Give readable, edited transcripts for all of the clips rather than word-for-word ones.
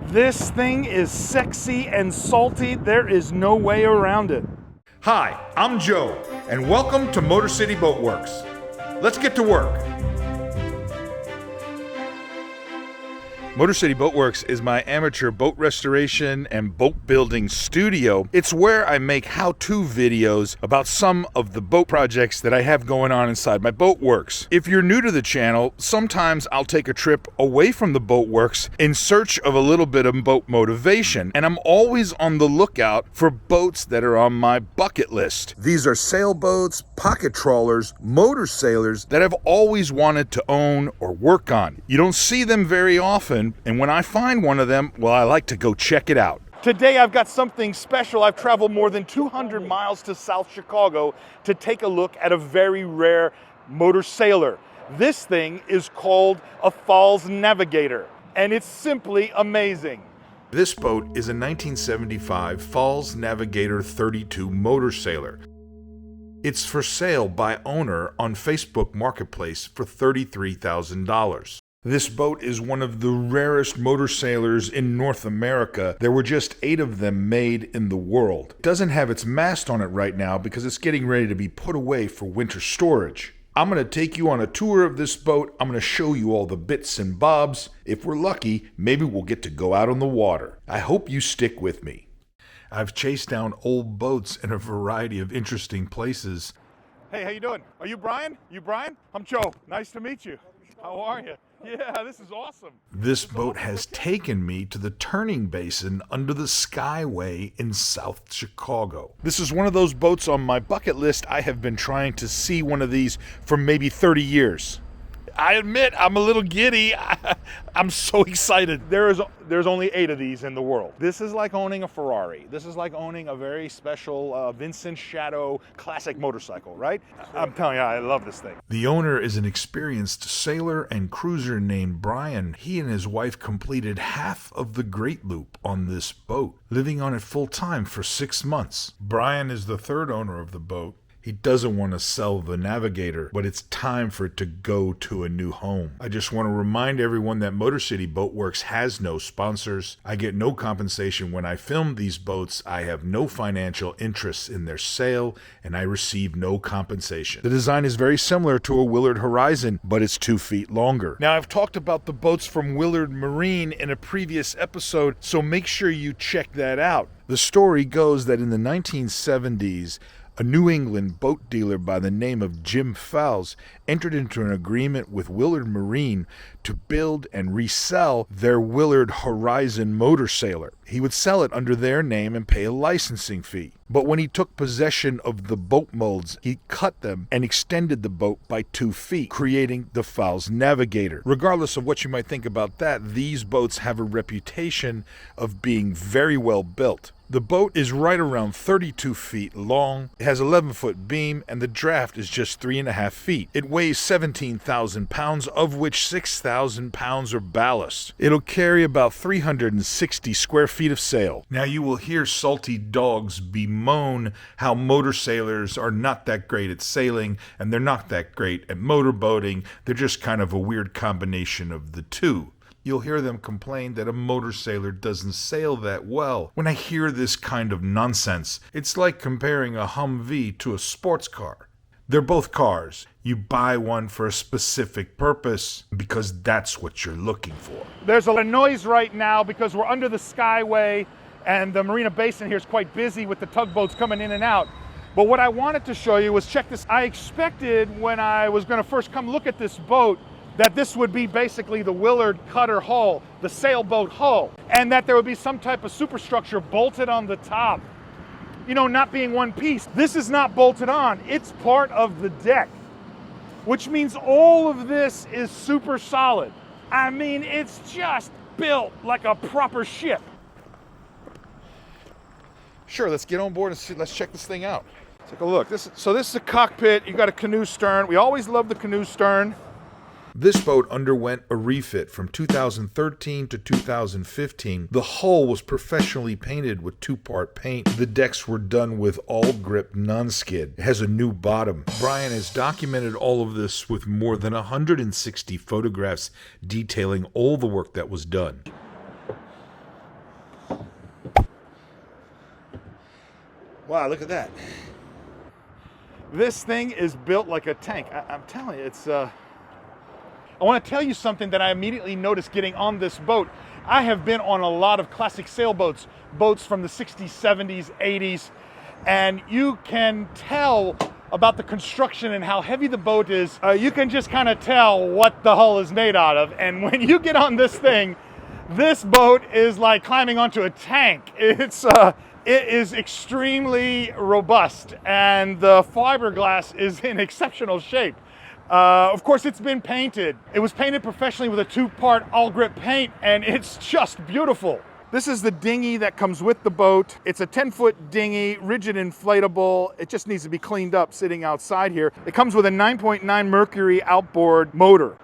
This thing is sexy and salty. There is no way around it. Hi, I'm Joe, and welcome to Motor City Boat Werks. Let's get to work. Motor City Boat Werks is my amateur boat restoration and boat building studio. It's where I make how-to videos about some of the boat projects that I have going on inside my boat works. If you're new to the channel, sometimes I'll take a trip away from the boat works in search of a little bit of boat motivation, and I'm always on the lookout for boats that are on my bucket list. These are sailboats, pocket trawlers, motorsailers that I've always wanted to own or work on. You don't see them very often, and when I find one of them, well, I like to go check it out. Today I've got something special. I've traveled more than 200 miles to South Chicago to take a look at a very rare motorsailor. This thing is called a Falls Navigator, and it's simply amazing. This boat is a 1975 Falls Navigator 32 motorsailor. It's for sale by owner on Facebook Marketplace for $33,000. This boat is one of the rarest motorsailers in North America. There were just 8 of them made in the world. It doesn't have its mast on it right now because it's getting ready to be put away for winter storage. I'm going to take you on a tour of this boat. I'm going to show you all the bits and bobs. If we're lucky, maybe we'll get to go out on the water. I hope you stick with me. I've chased down old boats in a variety of interesting places. Hey, how you doing? Are you Brian? You Brian? I'm Joe. Nice to meet you. How are you? Yeah, this is awesome. This boat has taken me to the turning basin under the Skyway in South Chicago. This is one of those boats on my bucket list. I have been trying to see one of these for maybe 30 years. I admit I'm a little giddy. I'm so excited. There's only 8 of these in the world. This is like owning a Ferrari. This is like owning a very special Vincent Shadow classic motorcycle, right? I'm telling you, I love this thing. The owner is an experienced sailor and cruiser named Brian. He and his wife completed half of the Great Loop on this boat, living on it full time for 6 months. Brian is the 3rd owner of the boat. He doesn't want to sell the Navigator, but it's time for it to go to a new home. I just want to remind everyone that Motor City Boat Werks has no sponsors. I get no compensation when I film these boats. I have no financial interests in their sale, and I receive no compensation. The design is very similar to a Willard Horizon, but it's 2 feet longer. Now, I've talked about the boats from Willard Marine in a previous episode, so make sure you check that out. The story goes that in the 1970s, a New England boat dealer by the name of Jim Fales entered into an agreement with Willard Marine to build and resell their Willard Horizon motorsailor. He would sell it under their name and pay a licensing fee. But when he took possession of the boat molds, he cut them and extended the boat by 2 feet, creating the Fales Navigator. Regardless of what you might think about that, these boats have a reputation of being very well built. The boat is right around 32 feet long, it has 11-foot beam, and the draft is just 3.5 feet. It weighs 17,000 pounds, of which 6,000 pounds are ballast. It'll carry about 360 square feet of sail. Now you will hear salty dogs bemoan how motorsailers are not that great at sailing, and they're not that great at motorboating. They're just kind of a weird combination of the two. You'll hear them complain that a motorsailor doesn't sail that well. When I hear this kind of nonsense, it's like comparing a Humvee to a sports car. They're both cars. You buy one for a specific purpose because that's what you're looking for. There's a lot of noise right now because we're under the Skyway and the Marina Basin here is quite busy with the tugboats coming in and out. But what I wanted to show you was, check this. I expected when I was going to first come look at this boat that this would be basically the Willard cutter hull, the sailboat hull, and that there would be some type of superstructure bolted on the top, you know, not being one piece. This is not bolted on, it's part of the deck, which means all of this is super solid. I mean, it's just built like a proper ship. Sure, let's get on board and see, let's check this thing out. Take a look. This is a cockpit. You got a canoe stern. We always love the canoe stern. This boat underwent a refit from 2013 to 2015. The hull was professionally painted with 2-part paint. The decks were done with Awlgrip non-skid. It has a new bottom. Brian has documented all of this with more than 160 photographs detailing all the work that was done. Wow, look at that. This thing is built like a tank. I'm telling you, it's... I want to tell you something that I immediately noticed getting on this boat. I have been on a lot of classic sailboats, boats from the 60s, 70s, 80s, and you can tell about the construction and how heavy the boat is. You can just kind of tell what the hull is made out of. And when you get on this thing, this boat is like climbing onto a tank. It is extremely robust, and the fiberglass is in exceptional shape. Of course, it's been painted. It was painted professionally with a 2-part Awlgrip paint, and it's just beautiful. This is the dinghy that comes with the boat. It's a 10-foot dinghy, rigid inflatable. It just needs to be cleaned up sitting outside here. It comes with a 9.9 Mercury outboard motor.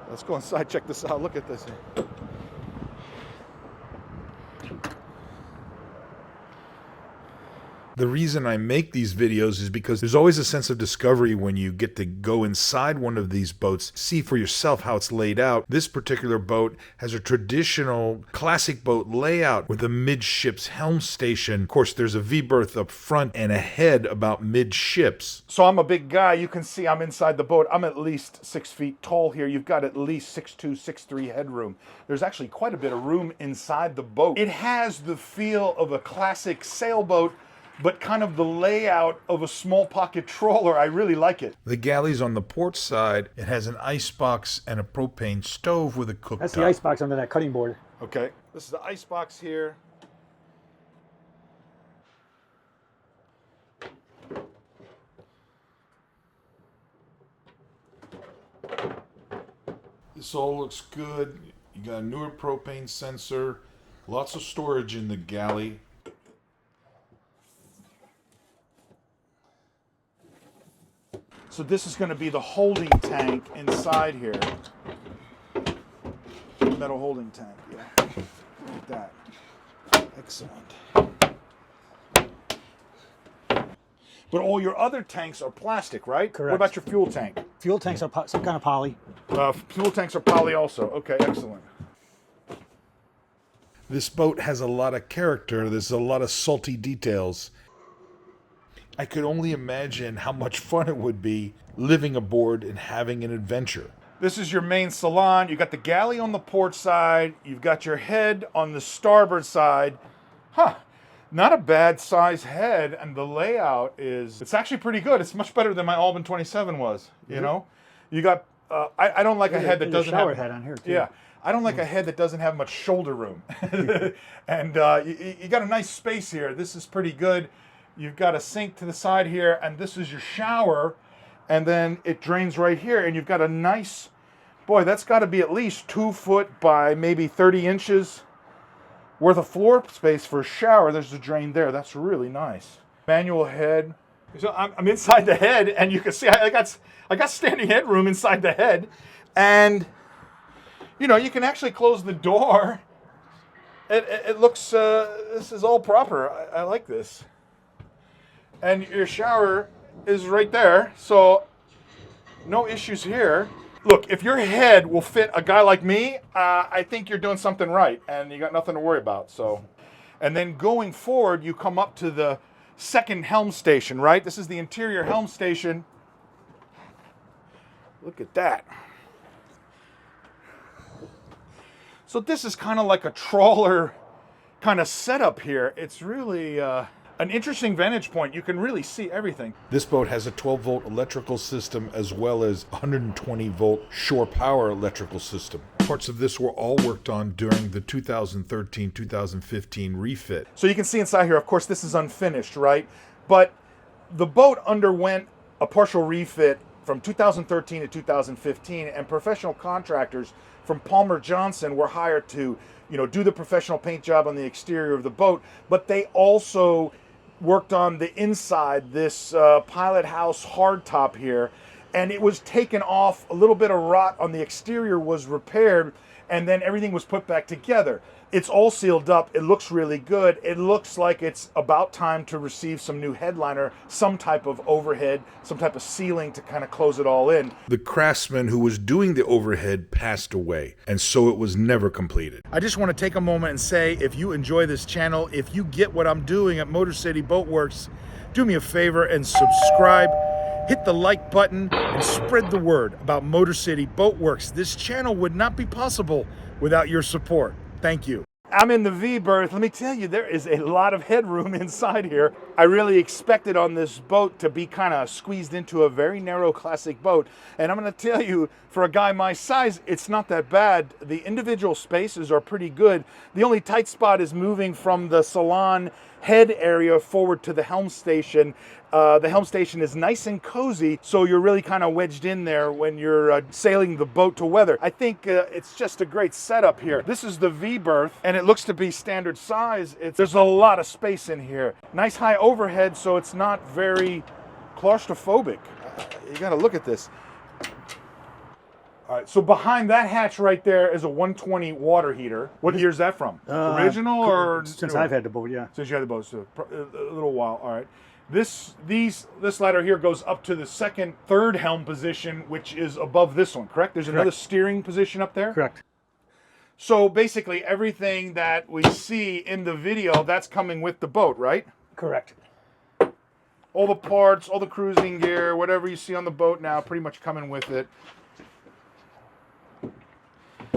Let's go inside, check this out. Look at this. The reason I make these videos is because there's always a sense of discovery when you get to go inside one of these boats, see for yourself how it's laid out. This particular boat has a traditional classic boat layout with a midships helm station. Of course, there's a V-berth up front and a head about midships. So I'm a big guy. You can see I'm inside the boat. I'm at least 6 feet tall here. You've got at least 6'2", 6'3" headroom. There's actually quite a bit of room inside the boat. It has the feel of a classic sailboat, but kind of the layout of a small pocket trawler. I really like it. The galley's on the port side. It has an icebox and a propane stove with a cooktop. That's the icebox under that cutting board. Okay, this is the icebox here. This all looks good. You got a newer propane sensor. Lots of storage in the galley. So this is going to be the holding tank inside here. Metal holding tank, yeah. Like that. Excellent. But all your other tanks are plastic, right? Correct. What about your fuel tank? Fuel tanks are some kind of poly. Fuel tanks are poly also. Okay, excellent. This boat has a lot of character. There's a lot of salty details. I could only imagine how much fun it would be living aboard and having an adventure. This is your main salon. You've got the galley on the port side. You've got your head on the starboard side. Huh, not a bad size head, and the layout it's actually pretty good. It's much better than my Albin 27 was, you know? You got, I don't like a head that doesn't have... shower head on here, too. Yeah, I don't like a head that doesn't have much shoulder room. And you got a nice space here. This is pretty good. You've got a sink to the side here, and this is your shower, and then it drains right here, and you've got a nice, boy, that's got to be at least 2 foot by maybe 30 inches worth of floor space for a shower. There's a drain there. That's really nice. Manual head. So I'm inside the head, and you can see I got standing headroom inside the head, and you know, you can actually close the door. It looks, this is all proper. I like this. And your shower is right there, so no issues here. Look, if your head will fit a guy like me, I think you're doing something right, and you got nothing to worry about. So, and then going forward, you come up to the second helm station, right? This is the interior helm station. Look at that. So this is kind of like a trawler kind of setup here. It's really an interesting vantage point. You can really see everything. This boat has a 12-volt electrical system as well as 120-volt shore power electrical system. Parts of this were all worked on during the 2013-2015 refit. So you can see inside here, of course, this is unfinished, right? But the boat underwent a partial refit from 2013 to 2015, and professional contractors from Palmer Johnson were hired to, you know, do the professional paint job on the exterior of the boat, but they also worked on the inside, this pilot house hardtop here, and it was taken off. A little bit of rot on the exterior was repaired, and then everything was put back together. It's all sealed up. It looks really good. It looks like it's about time to receive some new headliner, some type of overhead, some type of ceiling to kind of close it all in. The craftsman who was doing the overhead passed away, and so it was never completed. I just want to take a moment and say, if you enjoy this channel, if you get what I'm doing at Motor City Boat Werks, do me a favor and subscribe. Hit the like button and spread the word about Motor City Boat Werks. This channel would not be possible without your support. Thank you. I'm in the V berth. Let me tell you, there is a lot of headroom inside here. I really expected on this boat to be kind of squeezed into a very narrow classic boat. And I'm going to tell you, for a guy my size, it's not that bad. The individual spaces are pretty good. The only tight spot is moving from the salon head area forward to the helm station. The helm station is nice and cozy, so you're really kind of wedged in there when you're sailing the boat to weather. I think it's just a great setup here. This is the V berth, and it looks to be standard size. There's a lot of space in here. Nice high overhead, so it's not very claustrophobic. You got to look at this. All right, so behind that hatch right there is a 120 water heater. What year is that from? Original or since newer? I've had the boat, yeah. Since you had the boat, so a little while. All right. This ladder here goes up to the third helm position, which is above this one, correct? There's another steering position up there? Correct. So basically everything that we see in the video, that's coming with the boat, right? Correct. All the parts, all the cruising gear, whatever you see on the boat now, pretty much coming with it.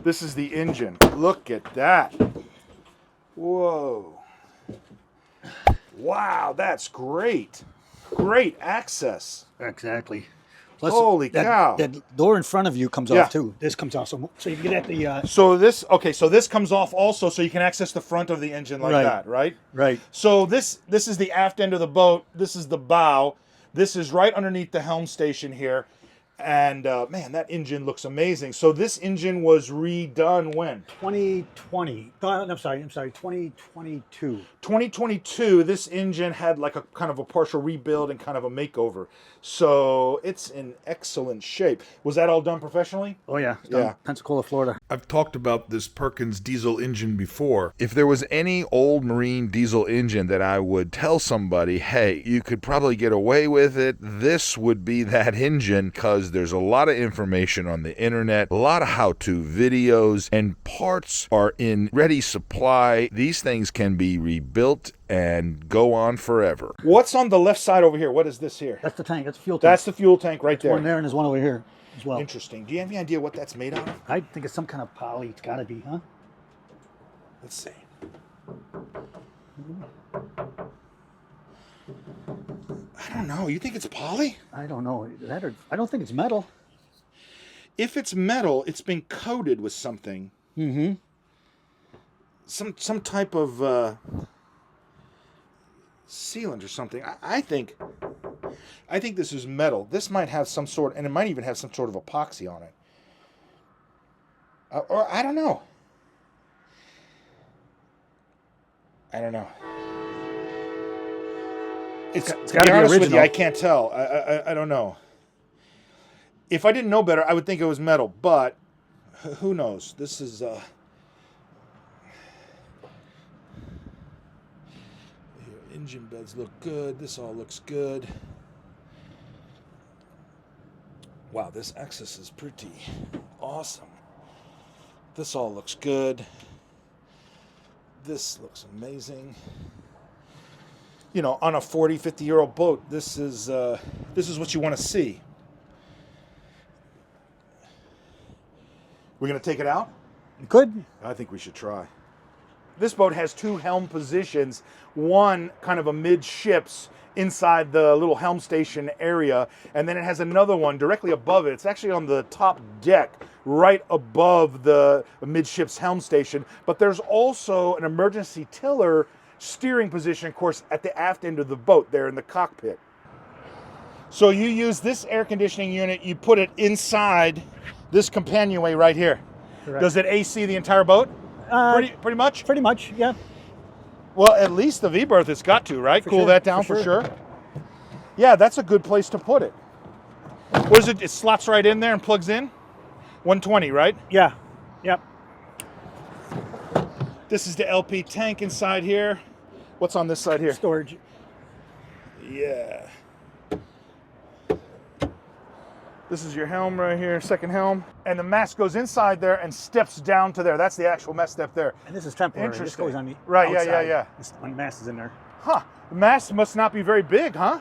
This is the engine. Look at that. Whoa. Wow, that's great. Great access. Exactly. Plus, Holy cow. That door in front of you comes Yeah. off too. This comes off, so you can get at the... So this comes off also, so you can access the front of the engine like that, right? Right. So this is the aft end of the boat. This is the bow. This is right underneath the helm station here. And man, that engine looks amazing. So this engine was redone when? 2020. I'm sorry, 2022. 2022, this engine had like a kind of a partial rebuild and kind of a makeover. So it's in excellent shape. Was that all done professionally? Oh yeah. It's Yeah. done. Pensacola, Florida. I've talked about this Perkins diesel engine before. If there was any old marine diesel engine that I would tell somebody, hey, you could probably get away with it, this would be that engine, because there's a lot of information on the internet, a lot of how-to videos, and parts are in ready supply. These things can be rebuilt and go on forever. What's on the left side over here? What is this here? That's the tank. That's the fuel tank. That's the fuel tank right there. One there and there's one over here as well. Interesting. Do you have any idea what that's made out of? I think it's some kind of poly. It's got to be, huh? Let's see. I don't know. You think it's poly? I don't know. I don't think it's metal. If it's metal, it's been coated with something. Mm-hmm. Some type of sealant or something. I think this is metal. This might have some sort, and it might even have some sort of epoxy on it. Or I don't know. I don't know. It's got to to be be honest with you, original. I can't tell. I don't know. If I didn't know better, I would think it was metal, but who knows? This is engine beds look good. This all looks good. Wow, this axis is pretty awesome. This all looks good. This looks amazing. You know, on a 40, 50-year-old boat, this is what you want to see. We're going to take it out? You could. I think we should try. This boat has two helm positions, one kind of a midships inside the little helm station area, and then it has another one directly above it. It's actually on the top deck, right above the midships helm station, but there's also an emergency tiller steering position, of course, at the aft end of the boat there in the cockpit. So you use this air conditioning unit, you put it inside this companionway right here. Correct. Does it AC the entire boat? Pretty much? Pretty much, yeah. Well, at least the V-berth it's got to, right? Cool sure, that down for sure. Yeah, that's a good place to put it. What is it? It slots right in there and plugs in? 120, right? Yeah. Yep. This is the LP tank inside here. What's on this side here? Storage. Yeah. This is your helm right here, second helm. And the mast goes inside there and steps down to there. That's the actual mast step there. And this is temporary. This Interesting. goes on the Right, outside. yeah. When the mast is in there. Huh. The mast must not be very big, huh?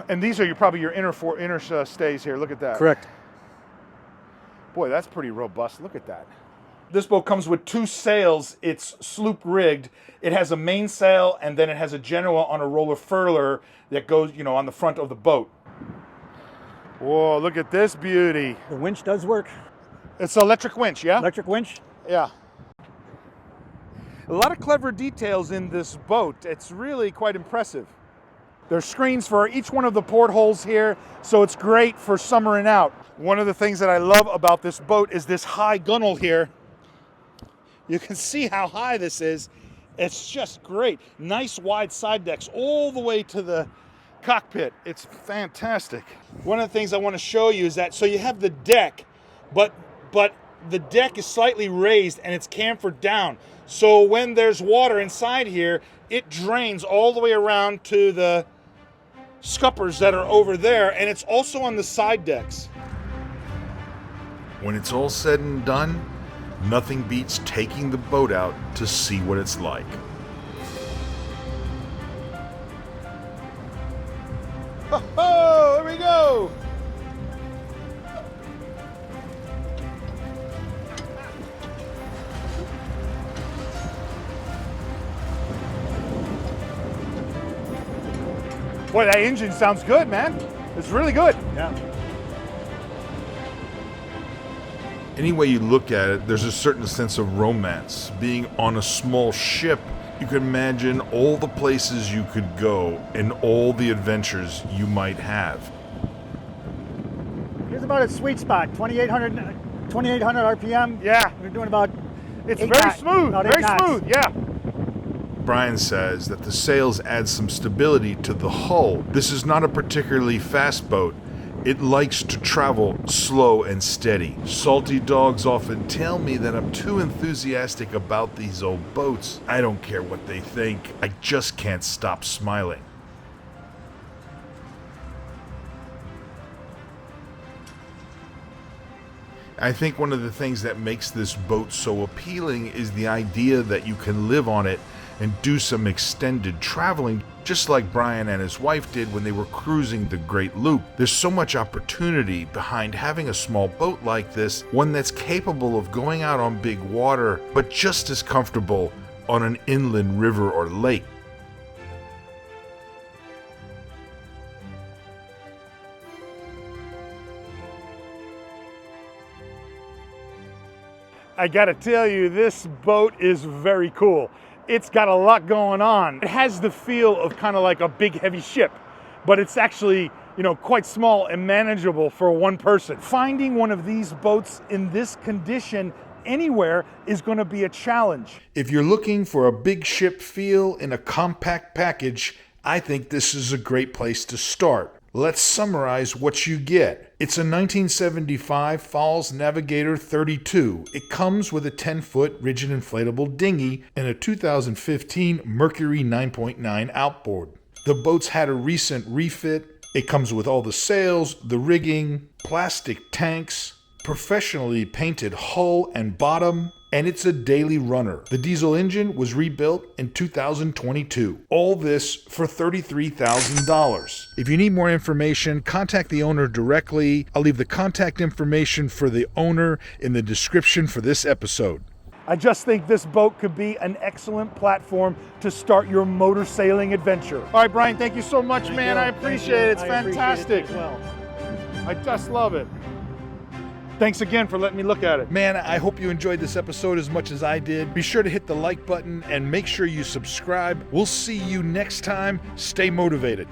And these are probably your inner stays here. Look at that. Correct. Boy, that's pretty robust. Look at that. This boat comes with 2 sails. It's sloop rigged. It has a mainsail, and then it has a genoa on a roller furler that goes, on the front of the boat. Whoa, look at this beauty. The winch does work. It's an electric winch, yeah? Electric winch. Yeah. A lot of clever details in this boat. It's really quite impressive. There's screens for each one of the portholes here, so it's great for summering out. One of the things that I love about this boat is this high gunnel here. You can see how high this is. It's just great. Nice wide side decks all the way to the cockpit. It's fantastic. One of the things I want to show you is that, so you have the deck, but the deck is slightly raised and it's chamfered down. So when there's water inside here, it drains all the way around to the scuppers that are over there, and it's also on the side decks. When it's all said and done, nothing beats taking the boat out to see what it's like. Oh, here we go. Boy, that engine sounds good, man. It's really good. Yeah. Any way you look at it, there's a certain sense of romance. Being on a small ship, you can imagine all the places you could go and all the adventures you might have. Here's about a sweet spot. 2,800 RPM. Yeah. We're doing about. It's 8 very knots, smooth, about 8 very knots. smooth, yeah. Brian says that the sails add some stability to the hull. This is not a particularly fast boat. It likes to travel slow and steady. Salty dogs often tell me that I'm too enthusiastic about these old boats. I don't care what they think. I just can't stop smiling. I think one of the things that makes this boat so appealing is the idea that you can live on it and do some extended traveling, just like Brian and his wife did when they were cruising the Great Loop. There's so much opportunity behind having a small boat like this, one that's capable of going out on big water, but just as comfortable on an inland river or lake. I gotta tell you, this boat is very cool. It's got a lot going on. It has the feel of kind of like a big heavy ship, but it's actually, quite small and manageable for one person. Finding one of these boats in this condition anywhere is going to be a challenge. If you're looking for a big ship feel in a compact package, I think this is a great place to start. Let's summarize what you get. It's a 1975 Falls Navigator 32. It comes with a 10-foot rigid inflatable dinghy and a 2015 Mercury 9.9 outboard. The boat's had a recent refit. It comes with all the sails, the rigging, plastic tanks, professionally painted hull and bottom, and it's a daily runner. The diesel engine was rebuilt in 2022. All this for $33,000. If you need more information, contact the owner directly. I'll leave the contact information for the owner in the description for this episode. I just think this boat could be an excellent platform to start your motor sailing adventure. All right, Brian, thank you so much, man. I appreciate it. It's fantastic. I just love it. Thanks again for letting me look at it. Man, I hope you enjoyed this episode as much as I did. Be sure to hit the like button and make sure you subscribe. We'll see you next time. Stay motivated.